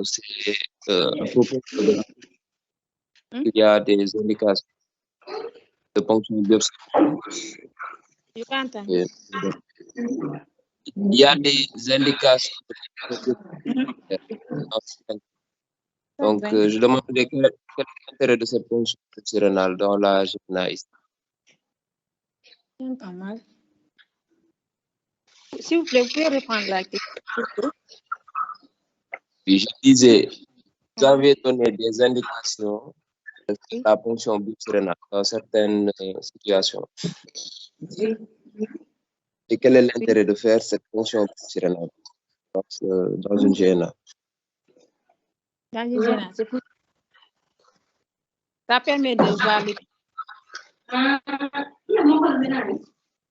c'est à propos de il y a des indications de ponction biopsie. Je t'entends. Il y a des indications de donc, je demandais quel est l'intérêt de cette ponction rénale dans la GNA. Pas mal. S'il vous plaît, vous pouvez reprendre la question. Puis je disais, vous avez donné des indications de la ponction rénale dans certaines situations. Et quel est l'intérêt de faire cette ponction rénale dans une GNA? Dans une GNA, c'est pour... Ça permet de voir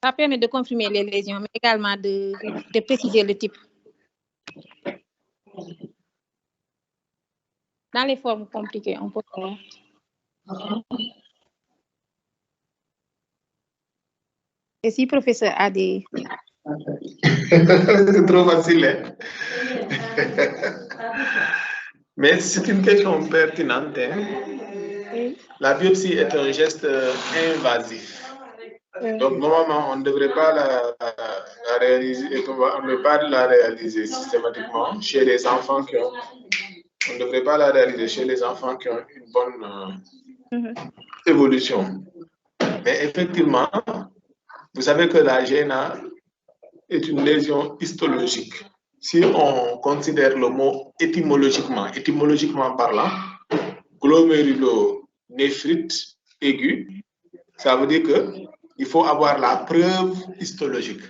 Ça permet de confirmer les lésions, mais également de préciser le type. Dans les formes compliquées, on peut faire. Et si le professeur a des... C'est trop facile, hein? Mais c'est une question pertinente. Hein? Oui. La biopsie est un geste invasif. Donc, normalement, on ne devrait pas la réaliser, on ne peut pas la réaliser systématiquement chez les enfants qui ont... On ne devrait pas la réaliser chez les enfants qui ont une bonne évolution. Mais effectivement, vous savez que la GNA est une lésion histologique. Si on considère le mot étymologiquement parlant, glomérulonéphrite aiguë, ça veut dire qu'il faut avoir la preuve histologique.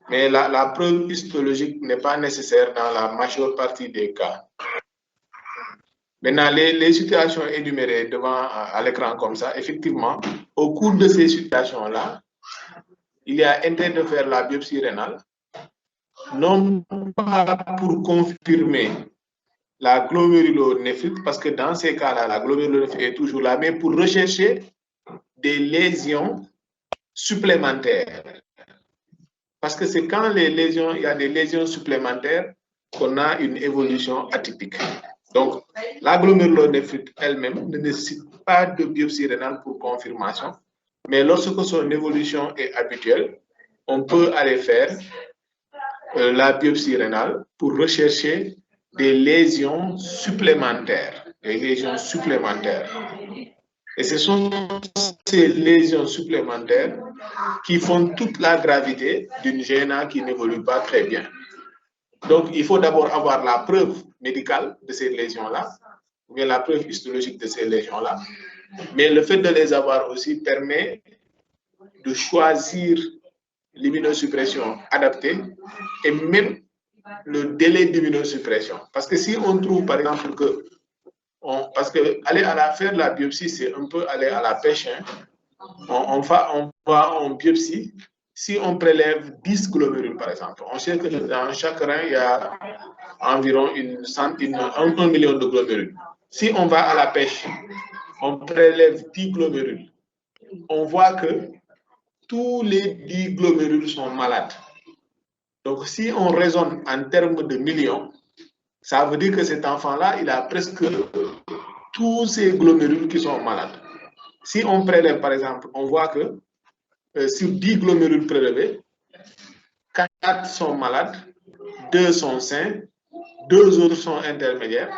Mais la preuve histologique n'est pas nécessaire dans la majeure partie des cas. Maintenant, les situations énumérées à l'écran comme ça, effectivement, au cours de ces situations-là, il y a intérêt de faire la biopsie rénale, non pas pour confirmer la glomérulonéphrite, parce que dans ces cas-là, la glomérulonéphrite est toujours là, mais pour rechercher des lésions supplémentaires. Parce que c'est quand il y a des lésions supplémentaires qu'on a une évolution atypique. Donc, la glomérulonéphrite elle-même ne nécessite pas de biopsie rénale pour confirmation, mais lorsque son évolution est habituelle, on peut aller faire la biopsie rénale pour rechercher des lésions supplémentaires. Et ce sont ces lésions supplémentaires qui font toute la gravité d'une GNA qui n'évolue pas très bien. Donc, il faut d'abord avoir la preuve médicale de ces lésions-là, ou bien la preuve histologique de ces lésions-là. Mais le fait de les avoir aussi permet de choisir l'immunosuppression adaptée et même le délai d'immunosuppression. Parce que si on trouve, par exemple, parce que faire la biopsie, c'est un peu aller à la pêche. Hein. On va en biopsie. Si on prélève 10 glomérules, par exemple, on sait que dans chaque rein, il y a environ 1 million de glomérules. Si on va à la pêche, on prélève 10 glomérules. On voit que tous les 10 glomérules sont malades. Donc, si on raisonne en termes de millions, ça veut dire que cet enfant-là, il a presque tous ces glomérules qui sont malades. Si on prélève, par exemple, on voit que sur 10 glomérules prélevés, 4 sont malades, 2 sont sains, 2 autres sont intermédiaires.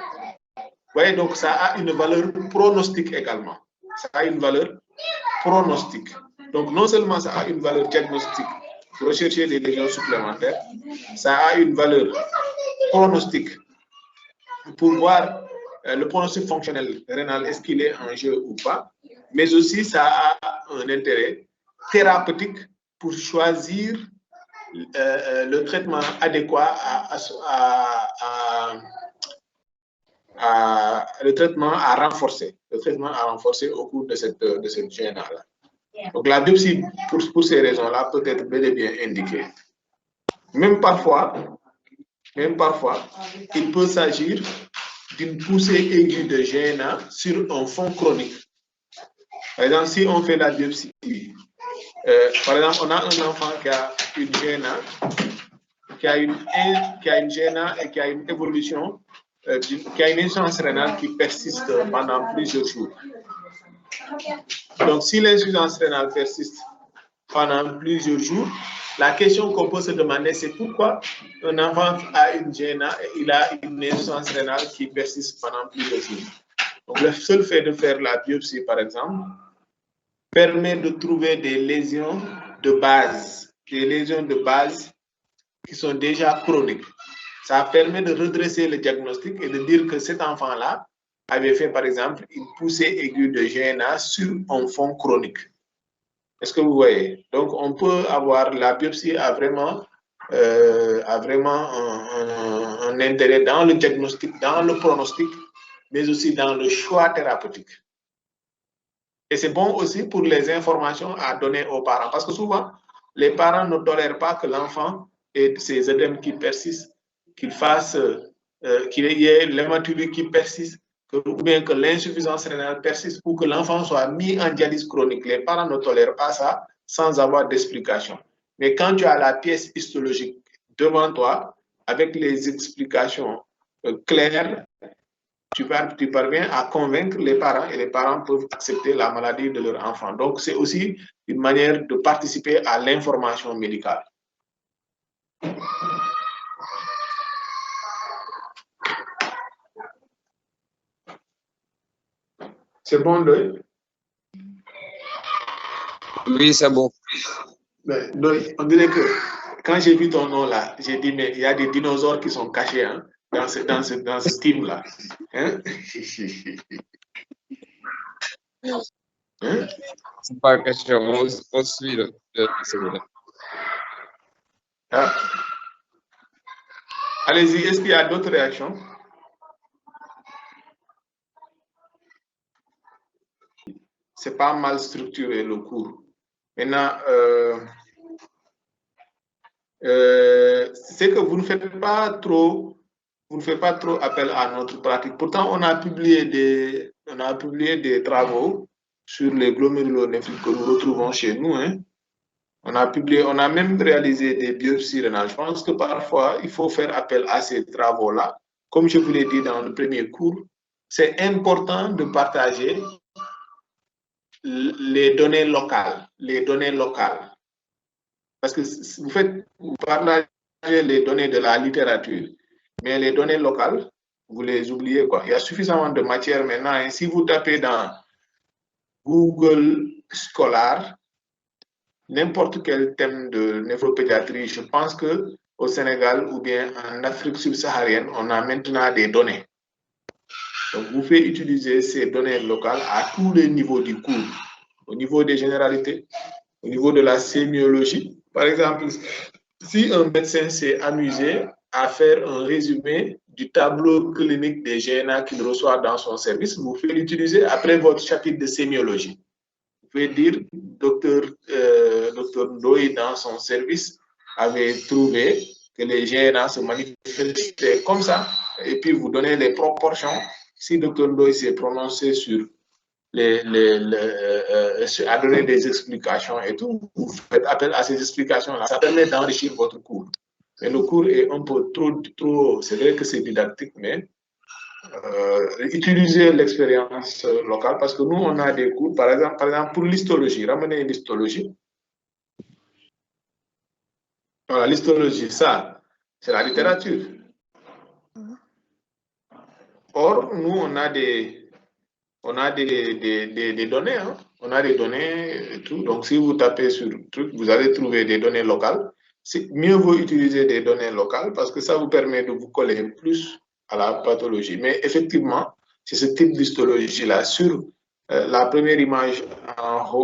Vous voyez, donc ça a une valeur pronostique également. Ça a une valeur pronostique. Donc, non seulement ça a une valeur diagnostique pour rechercher des lésions supplémentaires, ça a une valeur pronostique pour voir le pronostic fonctionnel rénal, est-ce qu'il est en jeu ou pas, mais aussi ça a un intérêt thérapeutique pour choisir le traitement adéquat le traitement à renforcer au cours de cette GNA-là. Donc la biopsie, pour ces raisons-là, peut être bel et bien indiquée. Même parfois, il peut s'agir d'une poussée aiguë de GNA sur un fond chronique. Par exemple, si on fait la biopsie, par exemple, on a un enfant qui a une GNA qui a une GNA et qui a une évolution, qui a une insuffisance rénale qui persiste pendant plusieurs jours. Donc, si l'insuffisance rénale persiste pendant plusieurs jours, la question qu'on peut se demander, c'est pourquoi un enfant a une GNA et il a une insuffisance rénale qui persiste pendant plusieurs jours. Donc, le seul fait de faire la biopsie, par exemple, permet de trouver des lésions de base, qui sont déjà chroniques. Ça permet de redresser le diagnostic et de dire que cet enfant-là avait fait, par exemple, une poussée aiguë de GNA sur un fond chronique. Est-ce que vous voyez? Donc, on peut avoir, la biopsie a vraiment un intérêt dans le diagnostic, dans le pronostic, mais aussi dans le choix thérapeutique. Et c'est bon aussi pour les informations à donner aux parents, parce que souvent, les parents ne tolèrent pas que l'enfant ait ces œdèmes qui persistent, qu'il y ait l'hématurie qui persiste, ou bien que l'insuffisance rénale persiste, ou que l'enfant soit mis en dialyse chronique. Les parents ne tolèrent pas ça sans avoir d'explication. Mais quand tu as la pièce histologique devant toi, avec les explications claires, tu parviens à convaincre les parents et les parents peuvent accepter la maladie de leur enfant. Donc, c'est aussi une manière de participer à l'information médicale. C'est bon, Doy? Oui, c'est bon. Mais, Doy, on dirait que quand j'ai vu ton nom là, j'ai dit, mais il y a des dinosaures qui sont cachés hein, dans ce team-là. Hein? Hein? C'est pas question, on suit le séminaire. Ah. Allez-y, est-ce qu'il y a d'autres réactions? C'est pas mal structuré le cours. Maintenant, c'est que vous ne faites pas trop appel à notre pratique. Pourtant, on a publié des travaux sur les glomérulonéphrite que nous retrouvons chez nous. Hein. On a même réalisé des biopsies rénales. Je pense que parfois, il faut faire appel à ces travaux-là. Comme je vous l'ai dit dans le premier cours, c'est important de partager les données locales. Parce que vous partagez les données de la littérature, mais les données locales, vous les oubliez, quoi. Il y a suffisamment de matière maintenant. Et si vous tapez dans Google Scholar, n'importe quel thème de néphropédiatrie, je pense qu'au Sénégal ou bien en Afrique subsaharienne, on a maintenant des données. Donc, vous pouvez utiliser ces données locales à tous les niveaux du cours, au niveau des généralités, au niveau de la sémiologie. Par exemple, si un médecin s'est amusé à faire un résumé du tableau clinique des GNA qu'il reçoit dans son service, vous pouvez l'utiliser après votre chapitre de sémiologie. Vous pouvez dire, docteur Ndoye, dans son service, avait trouvé que les GNA se manifestaient comme ça, et puis vous donnez les proportions. Si docteur Ndoye s'est prononcé sur à donner des explications et tout, vous faites appel à ces explications-là. Ça permet d'enrichir votre cours. Mais le cours est un peu trop c'est vrai que c'est didactique, mais utiliser l'expérience locale, parce que nous, on a des cours, par exemple pour l'histologie, ramener l'histologie. Voilà, l'histologie, ça, c'est la littérature. Or, nous, on a des données, hein. On a des données et tout. Donc, si vous tapez sur le truc, vous allez trouver des données locales. Mieux vaut utiliser des données locales parce que ça vous permet de vous coller plus à la pathologie. Mais effectivement, c'est ce type d'histologie-là. Sur la première image en haut,